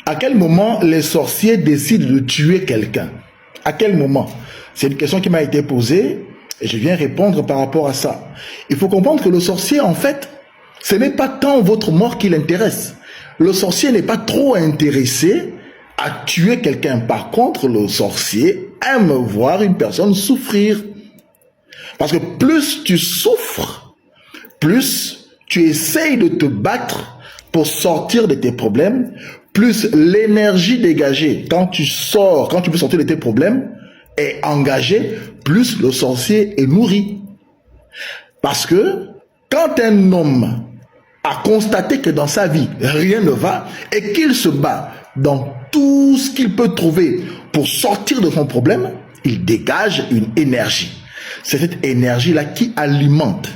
À quel moment les sorciers décident de tuer quelqu'un? À quel moment? C'est une question qui m'a été posée et je viens répondre par rapport à ça. Il faut comprendre que le sorcier, en fait, ce n'est pas tant votre mort qui l'intéresse. Le sorcier n'est pas trop intéressé à tuer quelqu'un. Par contre, le sorcier aime voir une personne souffrir. Parce que plus tu souffres, plus tu essayes de te battre pour sortir de tes problèmes, plus l'énergie dégagée quand tu sors, quand tu peux sortir de tes problèmes, est engagée, plus le sorcier est nourri. Parce que quand un homme a constaté que dans sa vie, rien ne va et qu'il se bat dans tout ce qu'il peut trouver pour sortir de son problème, il dégage une énergie. C'est cette énergie-là qui alimente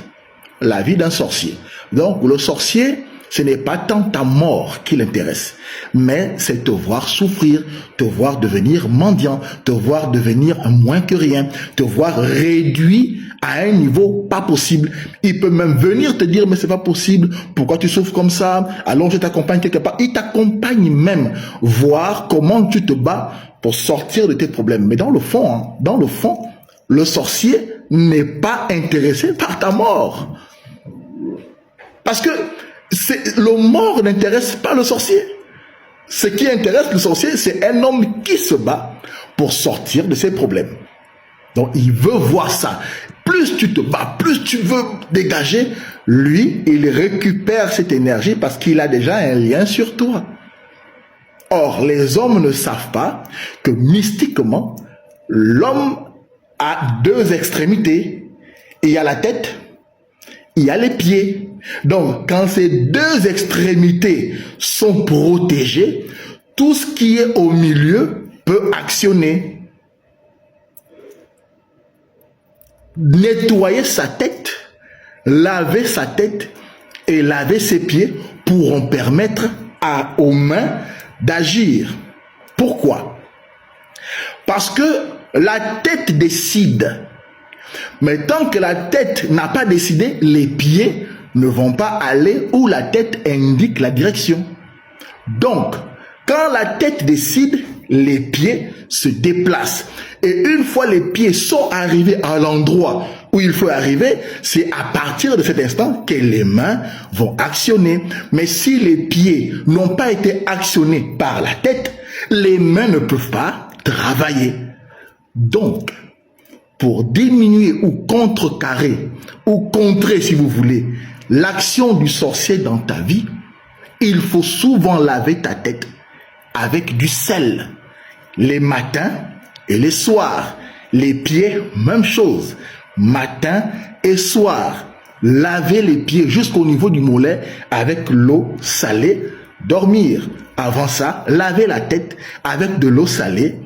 la vie d'un sorcier. Donc le sorcier, ce n'est pas tant ta mort qui l'intéresse, mais c'est te voir souffrir, te voir devenir mendiant, te voir devenir moins que rien, te voir réduit à un niveau pas possible. Il peut même venir te dire, mais c'est pas possible, pourquoi tu souffres comme ça? Allons, je t'accompagne quelque part. Il t'accompagne même, voir comment tu te bats pour sortir de tes problèmes. Mais dans le fond, le sorcier n'est pas intéressé par ta mort. Parce que le mort n'intéresse pas le sorcier. Ce qui intéresse le sorcier, c'est un homme qui se bat pour sortir de ses problèmes. Donc, il veut voir ça. Plus tu te bats, plus tu veux dégager, lui, il récupère cette énergie parce qu'il a déjà un lien sur toi. Or, les hommes ne savent pas que mystiquement, l'homme a deux extrémités. Il y a la tête, il y a les pieds. Donc, quand ces deux extrémités sont protégées, tout ce qui est au milieu peut actionner. Nettoyer sa tête, laver sa tête et laver ses pieds pourront permettre aux mains d'agir. Pourquoi? Parce que la tête décide. Mais tant que la tête n'a pas décidé, les pieds ne vont pas aller où la tête indique la direction. Donc, quand la tête décide, les pieds se déplacent. Et une fois les pieds sont arrivés à l'endroit où il faut arriver, c'est à partir de cet instant que les mains vont actionner. Mais si les pieds n'ont pas été actionnés par la tête, les mains ne peuvent pas travailler. Donc, pour diminuer ou contrecarrer, ou contrer si vous voulez, l'action du sorcier dans ta vie, il faut souvent laver ta tête avec du sel, les matins et les soirs. Les pieds, même chose, matin et soir. Laver les pieds jusqu'au niveau du mollet avec l'eau salée, dormir. Avant ça, laver la tête avec de l'eau salée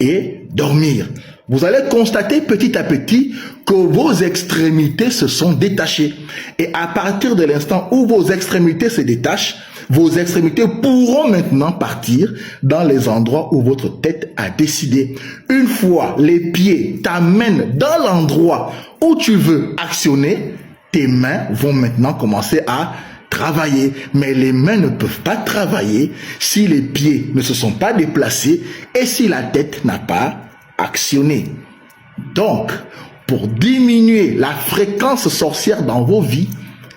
et dormir. Vous allez constater petit à petit que vos extrémités se sont détachées. Et à partir de l'instant où vos extrémités se détachent, vos extrémités pourront maintenant partir dans les endroits où votre tête a décidé. Une fois les pieds t'amènent dans l'endroit où tu veux actionner, tes mains vont maintenant commencer à travailler. Mais les mains ne peuvent pas travailler si les pieds ne se sont pas déplacés et si la tête n'a pas actionné. Donc, pour diminuer la fréquence sorcière dans vos vies,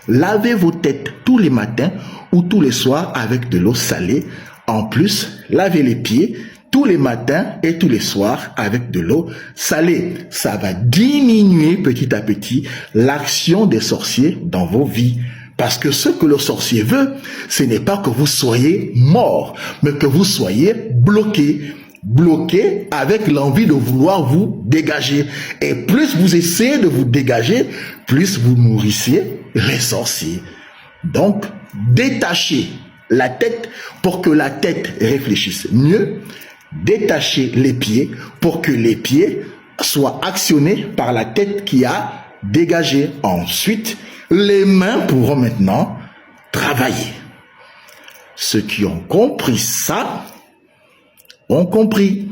lavez vos têtes tous les matins ou tous les soirs avec de l'eau salée. En plus, lavez les pieds tous les matins et tous les soirs avec de l'eau salée. Ça va diminuer petit à petit l'action des sorciers dans vos vies. Parce que ce que le sorcier veut, ce n'est pas que vous soyez mort, mais que vous soyez bloqué. Bloqué avec l'envie de vouloir vous dégager. Et plus vous essayez de vous dégager, plus vous nourrissez les sorciers. Donc, détachez la tête pour que la tête réfléchisse mieux. Détachez les pieds pour que les pieds soient actionnés par la tête qui a dégagé. Ensuite, les mains pourront maintenant travailler. Ceux qui ont compris ça, ont compris